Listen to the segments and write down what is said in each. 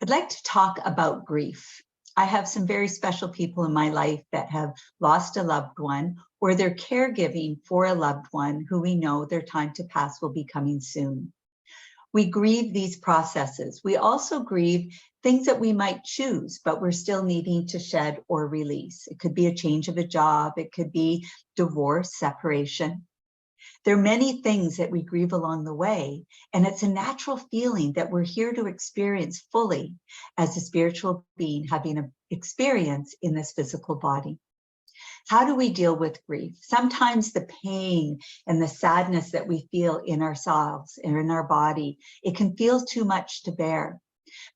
I'd like to talk about grief. I have some very special people in my life that have lost a loved one, or they're caregiving for a loved one who we know their time to pass will be coming soon. We grieve these processes. We also grieve things that we might choose, but we're still needing to shed or release. It could be a change of a job. It could be divorce, separation. There are many things that we grieve along the way, and it's a natural feeling that we're here to experience fully as a spiritual being having an experience in this physical body. How do we deal with grief? Sometimes the pain and the sadness that we feel in ourselves or in our body, it can feel too much to bear.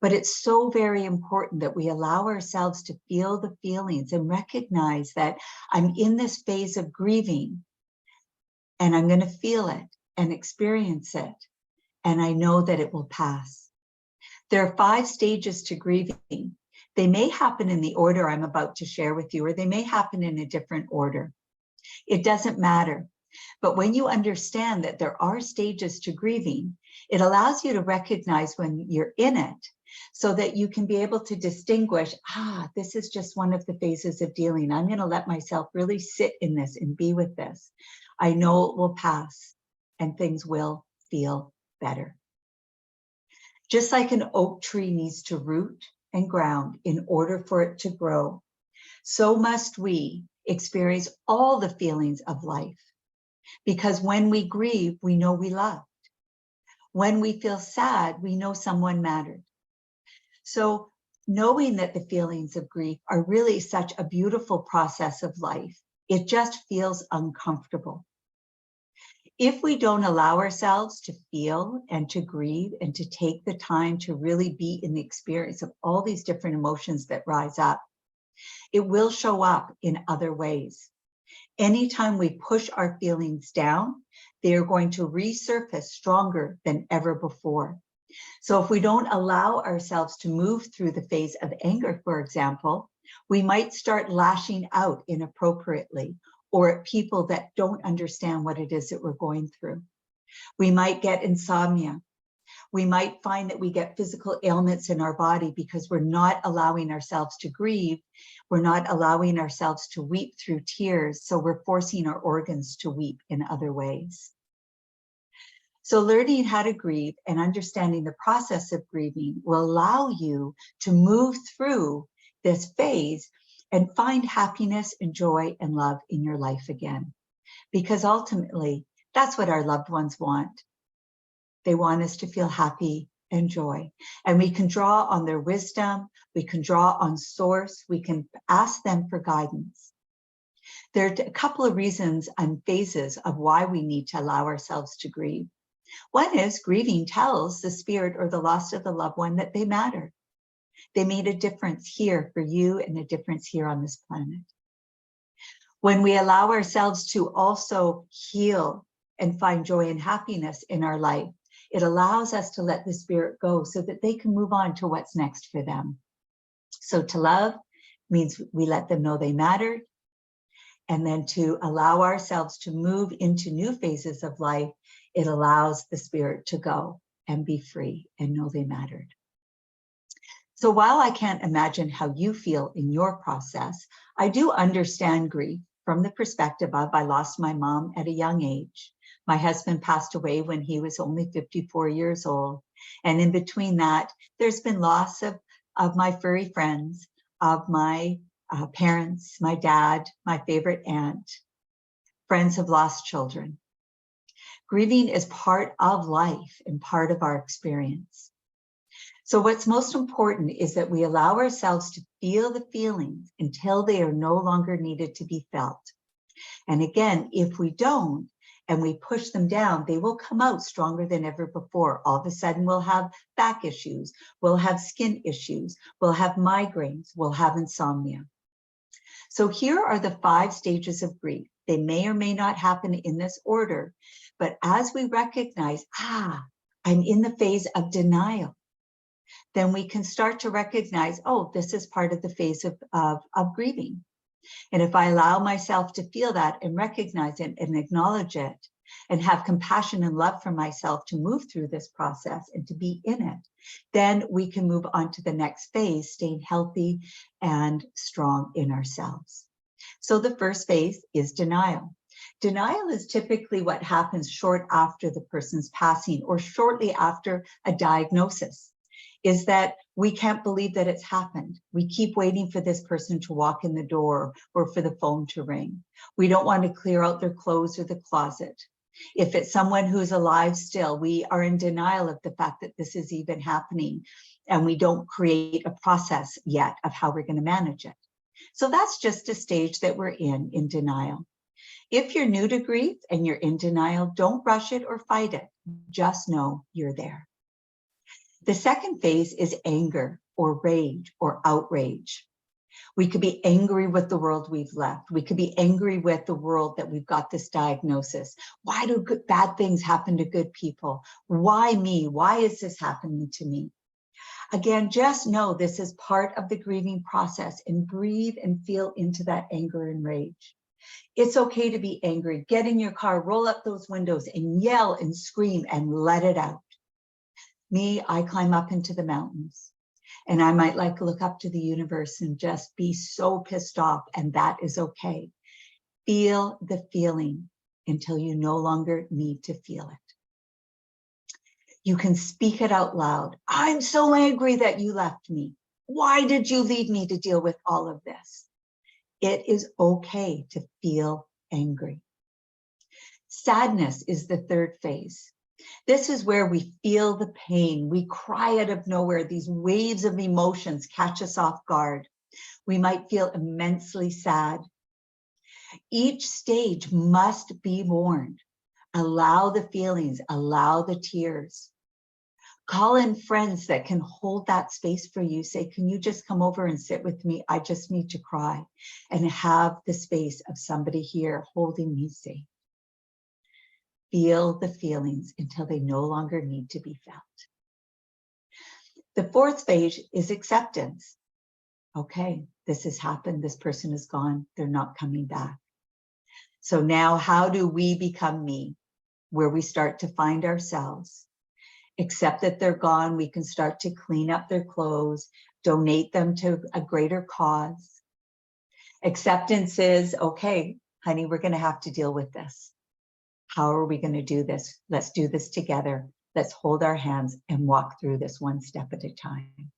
But it's so very important that we allow ourselves to feel the feelings and recognize that I'm in this phase of grieving, and I'm going to feel it and experience it. And I know that it will pass. There are 5 stages to grieving. They may happen in the order I'm about to share with you, or they may happen in a different order. It doesn't matter. But when you understand that there are stages to grieving, it allows you to recognize when you're in it so that you can be able to distinguish, this is just one of the phases of dealing. I'm going to let myself really sit in this and be with this. I know it will pass and things will feel better. Just like an oak tree needs to root and ground in order for it to grow, so must we experience all the feelings of life. Because when we grieve, we know we loved. When we feel sad, we know someone mattered. So knowing that the feelings of grief are really such a beautiful process of life, it just feels uncomfortable. If we don't allow ourselves to feel and to grieve and to take the time to really be in the experience of all these different emotions that rise up, it will show up in other ways. Anytime we push our feelings down, they are going to resurface stronger than ever before. So if we don't allow ourselves to move through the phase of anger, for example, we might start lashing out inappropriately or at people that don't understand what it is that we're going through. We might get insomnia. We might find that we get physical ailments in our body because we're not allowing ourselves to grieve. We're not allowing ourselves to weep through tears. So we're forcing our organs to weep in other ways. So learning how to grieve and understanding the process of grieving will allow you to move through this phase and find happiness and joy and love in your life again. Because ultimately, that's what our loved ones want. They want us to feel happy and joy. And we can draw on their wisdom. We can draw on source. We can ask them for guidance. There are a couple of reasons and phases of why we need to allow ourselves to grieve. One is grieving tells the spirit or the loss of the loved one that they matter. They made a difference here for you and a difference here on this planet. When we allow ourselves to also heal and find joy and happiness in our life, it allows us to let the spirit go so that they can move on to what's next for them. So to love means we let them know they mattered. And then to allow ourselves to move into new phases of life, it allows the spirit to go and be free and know they mattered. So while I can't imagine how you feel in your process, I do understand grief from the perspective of I lost my mom at a young age. My husband passed away when he was only 54 years old. And in between that, there's been loss of my furry friends, of my parents, my dad, my favorite aunt. Friends have lost children. Grieving is part of life and part of our experience. So what's most important is that we allow ourselves to feel the feelings until they are no longer needed to be felt. And again, if we don't, and we push them down, they will come out stronger than ever before. All of a sudden, we'll have back issues, we'll have skin issues, we'll have migraines, we'll have insomnia. So here are the 5 stages of grief. They may or may not happen in this order, but as we recognize, I'm in the phase of denial, then we can start to recognize, this is part of the phase of grieving. And if I allow myself to feel that and recognize it and acknowledge it, and have compassion and love for myself to move through this process and to be in it, then we can move on to the next phase, staying healthy and strong in ourselves. So the first phase is denial. Denial is typically what happens short after the person's passing or shortly after a diagnosis, is that we can't believe that it's happened. We keep waiting for this person to walk in the door or for the phone to ring. We don't want to clear out their clothes or the closet. If it's someone who's alive still, we are in denial of the fact that this is even happening, and we don't create a process yet of how we're going to manage it. So that's just a stage that we're in denial. If you're new to grief and you're in denial, don't rush it or fight it. Just know you're there. The second phase is anger or rage or outrage. We could be angry with the world we've left. We could be angry with the world that we've got this diagnosis. Why do bad things happen to good people? Why me? Why is this happening to me? Again, just know this is part of the grieving process, and breathe and feel into that anger and rage. It's okay to be angry. Get in your car, roll up those windows and yell and scream and let it out. Me, I climb up into the mountains, and I might like look up to the universe and just be so pissed off, and that is okay. Feel the feeling until you no longer need to feel it. You can speak it out loud. I'm so angry that you left me. Why did you leave me to deal with all of this? It is okay to feel angry. Sadness is the third phase. This is where we feel the pain. We cry out of nowhere. These waves of emotions catch us off guard. We might feel immensely sad. Each stage must be mourned. Allow the feelings, allow the tears. Call in friends that can hold that space for you. Say, can you just come over and sit with me? I just need to cry. And have the space of somebody here holding me safe. Feel the feelings until they no longer need to be felt. The fourth phase is acceptance. Okay, this has happened. This person is gone. They're not coming back. So now how do we become me? Where we start to find ourselves. Accept that they're gone. We can start to clean up their clothes, donate them to a greater cause. Acceptance is, okay, honey, we're going to have to deal with this. How are we going to do this? Let's do this together. Let's hold our hands and walk through this one step at a time.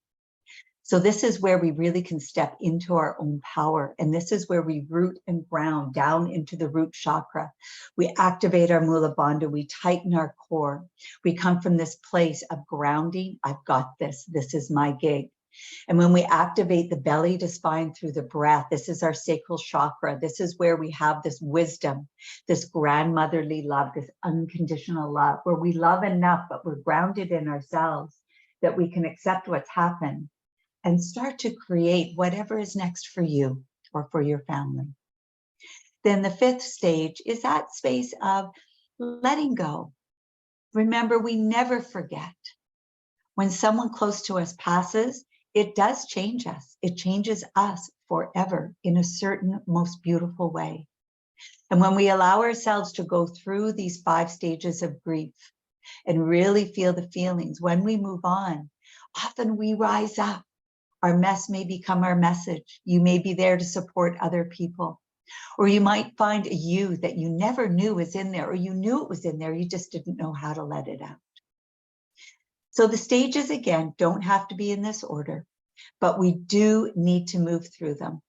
So this is where we really can step into our own power. And this is where we root and ground down into the root chakra. We activate our Mula Bandha. We tighten our core. We come from this place of grounding. I've got this. This is my gig. And when we activate the belly to spine through the breath, this is our sacral chakra. This is where we have this wisdom, this grandmotherly love, this unconditional love, where we love enough, but we're grounded in ourselves, that we can accept what's happened and start to create whatever is next for you or for your family. Then the fifth stage is that space of letting go. Remember, we never forget. When someone close to us passes, it does change us. It changes us forever in a certain, most beautiful way. And when we allow ourselves to go through these 5 stages of grief and really feel the feelings, when we move on, often we rise up. Our mess may become our message. You may be there to support other people. Or you might find a you that you never knew was in there, or you knew it was in there, you just didn't know how to let it out. So the stages, again, don't have to be in this order, but we do need to move through them.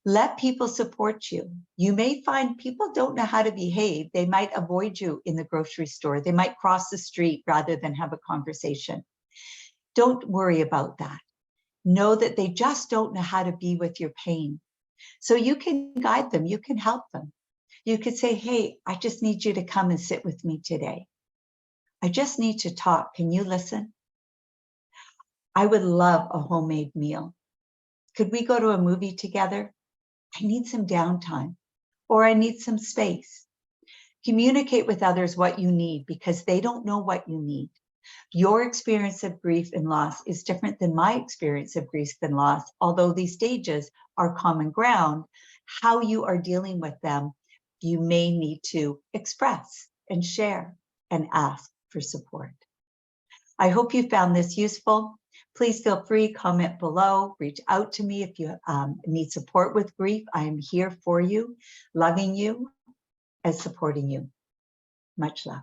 Let people support you. You may find people don't know how to behave. They might avoid you in the grocery store. They might cross the street rather than have a conversation. Don't worry about that. Know that they just don't know how to be with your pain. So you can guide them. You can help them. You could say, hey, I just need you to come and sit with me today. I just need to talk. Can you listen? I would love a homemade meal. Could we go to a movie together? I need some downtime, or I need some space. Communicate with others what you need, because they don't know what you need. Your experience of grief and loss is different than my experience of grief and loss, although these stages are common ground. How you are dealing with them, you may need to express. and share and ask for support. I hope you found this useful. Please feel free, comment below, reach out to me if you need support with grief. I am here for you, loving you and supporting you. Much love.